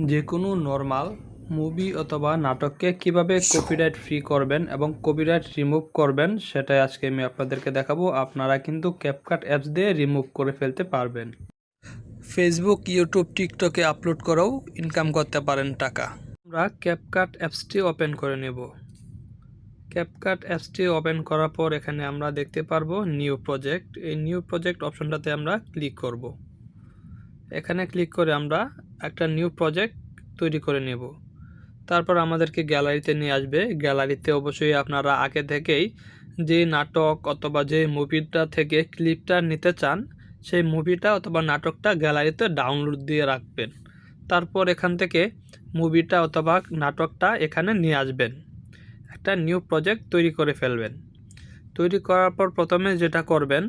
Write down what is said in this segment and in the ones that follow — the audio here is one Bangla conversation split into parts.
যে কোনো নর্মাল মুভি অথবা নাটককে কিভাবে কপিরাইট ফ্রি করবেন এবং কপিরাইট রিমুভ করবেন সেটাই আজকে আমি আপনাদেরকে দেখাবো। আপনারা কিন্তু ক্যাপকাট অ্যাপস দিয়ে রিমুভ করে ফেলতে পারবেন। ফেসবুক, ইউটিউব, টিকটকে আপলোড করেও ইনকাম করতে পারেন টাকা। আমরা ক্যাপকাট অ্যাপসটি ওপেন করে নেব। ক্যাপকাট অ্যাপসটি ওপেন করার পর এখানে আমরা দেখতে পারবো নিউ প্রজেক্ট। এই নিউ প্রজেক্ট অপশনটাতে আমরা ক্লিক করব। এখানে ক্লিক করে আমরা একটা নিউ প্রজেক্ট তৈরি করে নেব। তারপর আমাদেরকে গ্যালারিতে নিয়ে আসবে। গ্যালারিতে অবশ্যই আপনারা আগে থেকেই যে নাটক অথবা যে মুভিটা থেকে ক্লিপটা নিতে চান সেই মুভিটা অথবা নাটকটা গ্যালারিতে ডাউনলোড দিয়ে রাখবেন। তারপর এখান থেকে মুভিটা অথবা নাটকটা এখানে নিয়ে আসবেন। একটা নিউ প্রজেক্ট তৈরি করে ফেলবেন। তৈরি করার পর প্রথমে যেটা করবেন,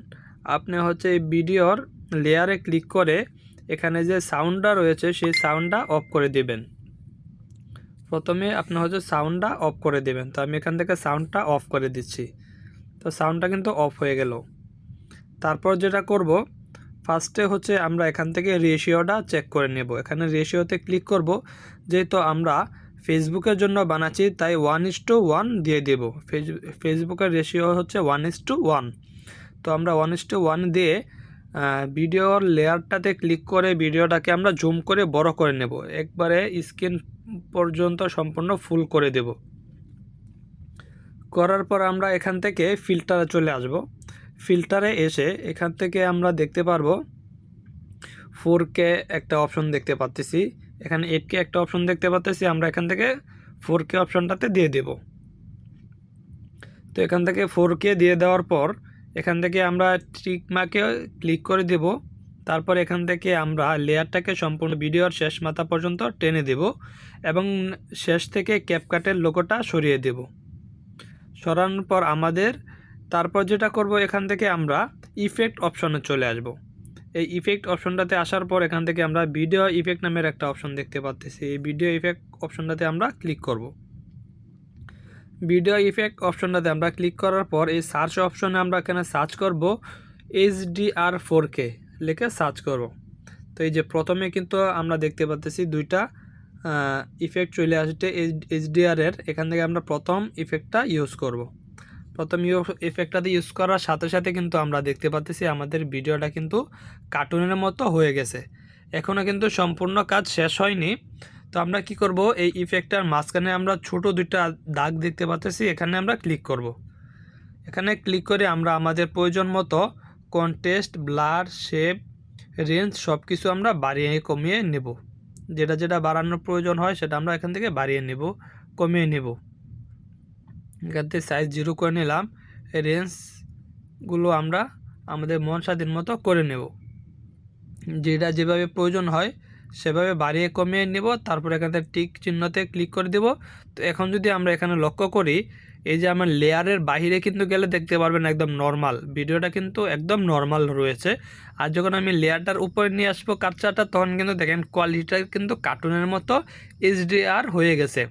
আপনি হচ্ছে এই ভিডিওর লেয়ারে ক্লিক করে এখানে যে সাউন্ডটা রয়েছে সেই সাউন্ডটা অফ করে দিবেন। প্রথমে আপনি হচ্ছে সাউন্ডটা অফ করে দেবেন। তো আমি এখান থেকে সাউন্ডটা অফ করে দিচ্ছি। তো সাউন্ডটা কিন্তু অফ হয়ে গেল। তারপর যেটা করব, ফার্স্টে হচ্ছে আমরা এখান থেকে রেশিওটা চেক করে নেব। এখানে রেশিওতে ক্লিক করব। যেহেতু আমরা ফেসবুকের জন্য বানাচ্ছি তাই 1:1 দিয়ে দেব। ফেসবুকের রেশিও হচ্ছে 1:1। তো আমরা 1:1 দিয়ে ভিডিওর লেয়ারটাতে ক্লিক করে ভিডিওটাকে আমরা জুম করে বড় করে নেব। একবারে স্ক্রিন পর্যন্ত সম্পূর্ণ ফুল করে দেব। করার পর আমরা এখান থেকে ফিল্টারে চলে আসব। ফিল্টারে এসে এখান থেকে আমরা দেখতে পারবো 4K একটা অপশন দেখতে পাচ্ছি, এখানে 8K একটা অপশন দেখতে পাচ্ছি। আমরা এখান থেকে 4K অপশনটাতে দিয়ে দেব। তো এখান থেকে 4K দিয়ে দেওয়ার পর এখান থেকে আমরা টিক মার্কে ক্লিক করে দেব। তারপর এখান থেকে আমরা লেয়ারটাকে সম্পূর্ণ ভিডিওর শেষ মাথা পর্যন্ত টেনে দেব এবং শেষ থেকে ক্যাপকাটের লোগোটা সরিয়ে দেব। সরানোর পর তারপর যেটা করব, এখান থেকে আমরা ইফেক্ট অপশনে চলে আসব। এই ইফেক্ট অপশনটাতে আসার পর এখান থেকে আমরা ভিডিও ইফেক্ট নামের একটা অপশন দেখতে পাচ্ছি। এই ভিডিও ইফেক্ট অপশনটাতে আমরা ক্লিক করব। ভিডিও ইফেক্ট অপশনটাতে আমরা ক্লিক করার পর এই সার্চ অপশনে আমরা এখানে সার্চ করব HDR 4K লিখে সার্চ করব। তো এই যে প্রথমে কিন্তু আমরা দেখতে পাচ্ছি দুইটা ইফেক্ট চলে আসছে HDR এর। এখান থেকে আমরা প্রথম ইফেক্টটা ইউজ করব। প্রথম ইফেক্টটাতে ইউজ করার সাথে সাথে কিন্তু আমরা দেখতে পাচ্ছি আমাদের ভিডিওটা কিন্তু কার্টুনের মতো হয়ে গেছে। এখনও কিন্তু সম্পূর্ণ কাজ শেষ হয়নি। তো আমরা কি করব, এই ইফেক্টটার মাঝখানে আমরা ছোট দুইটা দাগ দেখতে পাচ্ছি, এখানে আমরা ক্লিক করব। এখানে ক্লিক করে আমরা আমাদের প্রয়োজন মতো কন্ট্রাস্ট, ব্লার, শেপ, রেঞ্জ সব কিছু আমরা বাড়িয়ে কমিয়ে নেব। যেটা যেটা বাড়ানোর প্রয়োজন হয় সেটা আমরা এখান থেকে বাড়িয়ে নেব, কমিয়ে নেব। এখান থেকে সাইজ 0 করে নিলাম। রেঞ্জগুলো আমরা আমাদের মন স্বাধীন মতো করে নেব। যেটা যেভাবে প্রয়োজন হয় সেভাবে বাড়িয়ে কমিয়ে নেব। তারপর এখান থেকে টিক চিহ্নতে ক্লিক করে দেব। তো এখন যদি আমরা এখানে লক্ষ্য করি, এই যে আমার লেয়ারের বাইরে কিন্তু গেলে দেখতে পারবেন একদম নর্মাল, ভিডিওটা কিন্তু একদম নর্মাল রয়েছে। আর যখন আমি লেয়ারটার উপরে নিয়ে আসবো কার্সারটা, তখন কিন্তু দেখেন কোয়ালিটিটা কিন্তু কার্টুনের মতো HDR হয়ে গেছে।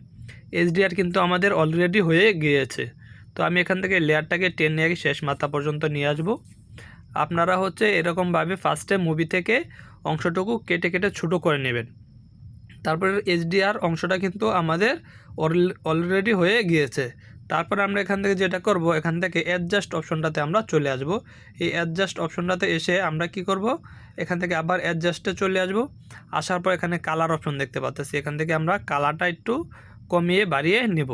HDR কিন্তু আমাদের অলরেডি হয়ে গিয়েছে। তো আমি এখান থেকে লেয়ারটাকে টেনে শেষ মাথা পর্যন্ত নিয়ে আসবো। আপনারা হচ্ছে এরকমভাবে ফার্স্টে মুভি থেকে অংশটুকু কেটে কেটে ছোটো করে নেবেন। তারপরে HDR অংশটা কিন্তু আমাদের অলরেডি হয়ে গিয়েছে। তারপরে আমরা এখান থেকে যেটা করব, এখান থেকে অ্যাডজাস্ট অপশনটাতে আমরা চলে আসব। এই অ্যাডজাস্ট অপশনটাতে এসে আমরা কি করব, এখান থেকে আবার অ্যাডজাস্টে চলে আসব। আসার পর এখানে কালার অপশন দেখতে পাচ্ছি, এখান থেকে আমরা কালারটা একটু কমিয়ে বাড়িয়ে নেব।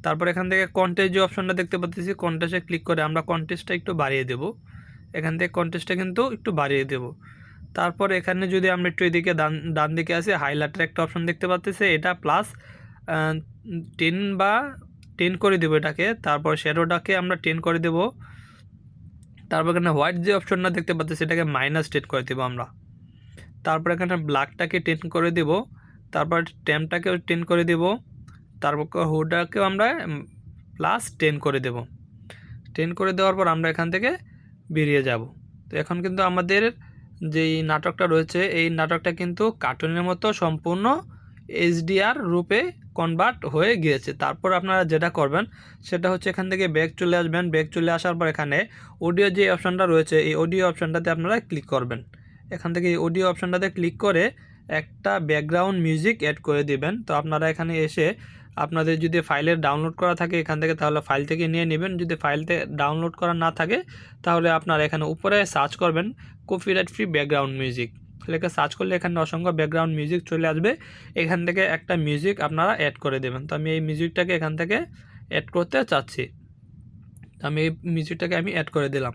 তারপর এখান থেকে কন্ট্রাস্ট যে অপশনটা দেখতে পাচ্ছি, কন্ট্রাস্টে ক্লিক করে আমরা কন্ট্রাস্টটা একটু বাড়িয়ে দেব। এখান থেকে কন্ট্রাস্টটা কিন্তু একটু বাড়িয়ে দেব। তারপর এখানে যদি আমরা একটু এদিকে ডান দিকে আসি, হাইলাইটের একটা অপশন দেখতে পাচ্ছি, এটা প্লাস 10 করে দেবো এটাকে। তারপর শ্যাডোটাকে আমরা 10 করে দেব। তারপর এখানে হোয়াইট যে অপশনটা দেখতে পাচ্ছি সেটাকে -10 করে দেবো আমরা। তারপর এখানে ব্ল্যাকটাকে 10 করে দেব। তারপর ট্যাম্পটাকেও 10 করে দেব। তারপর হুডটাকেও আমরা +10 করে দেব। 10 করে দেওয়ার পর আমরা এখান থেকে বেরিয়ে যাব। তো এখন কিন্তু আমাদের যেই নাটকটা রয়েছে এই নাটকটা কিন্তু কার্টুনের মতো সম্পূর্ণ HDR রূপে কনভার্ট হয়ে গিয়েছে। তারপর আপনারা যেটা করবেন সেটা হচ্ছে এখান থেকে ব্যাক চলে আসবেন। ব্যাক চলে আসার পর এখানে অডিও যে অপশনটা রয়েছে এই অডিও অপশনটাতে আপনারা ক্লিক করবেন। এখান থেকে এই অডিও অপশনটাতে ক্লিক করে একটা ব্যাকগ্রাউন্ড মিউজিক অ্যাড করে দিবেন। তো আপনারা এখানে এসে আপনাদের যদি ফাইলের ডাউনলোড করা থাকে এখান থেকে, তাহলে ফাইল থেকে নিয়ে নেবেন। যদি ফাইলতে ডাউনলোড করা না থাকে তাহলে আপনারা এখানে উপরে সার্চ করবেন কপিরাইট ফ্রি ব্যাকগ্রাউন্ড মিউজিক লিখে সার্চ করলে এখানে অসংখ্য ব্যাকগ্রাউন্ড মিউজিক চলে আসবে। এখান থেকে একটা মিউজিক আপনারা অ্যাড করে দেবেন। তো আমি এই মিউজিকটাকে এখান থেকে অ্যাড করতে চাচ্ছি। আমি এই মিউজিকটাকে অ্যাড করে দিলাম,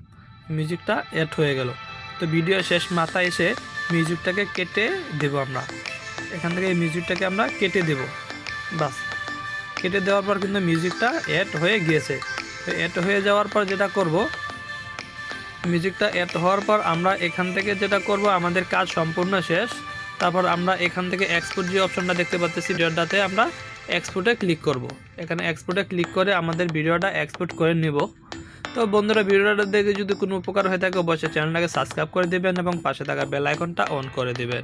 মিউজিকটা অ্যাড হয়ে গেল। তো ভিডিও শেষ মাথায় এসে মিউজিকটাকে কেটে দেব আমরা। এখান থেকে এই মিউজিকটাকে আমরা কেটে দেব। বাস, কেটে দেওয়ার পর কিন্তু মিউজিকটা অ্যাড হয়ে গিয়েছে। তো অ্যাড হয়ে যাওয়ার পর যেটা করব, মিউজিকটা অ্যাড হওয়ার পর আমরা এখান থেকে যেটা করব, আমাদের কাজ সম্পূর্ণ শেষ। তারপর আমরা এখান থেকে এক্সপোর্ট যে অপশনটা দেখতে পাচ্ছি ভিডিওটাতে, আমরা এক্সপোর্টে ক্লিক করব। এখানে এক্সপোর্টে ক্লিক করে আমাদের ভিডিওটা এক্সপোর্ট করে নেব। তো বন্ধুরা, ভিডিওটা দেখে যদি কোনো উপকার হয়ে থাকে অবশ্যই চ্যানেলটাকে সাবস্ক্রাইব করে দেবেন এবং পাশে থাকা বেল আইকনটা অন করে দেবেন।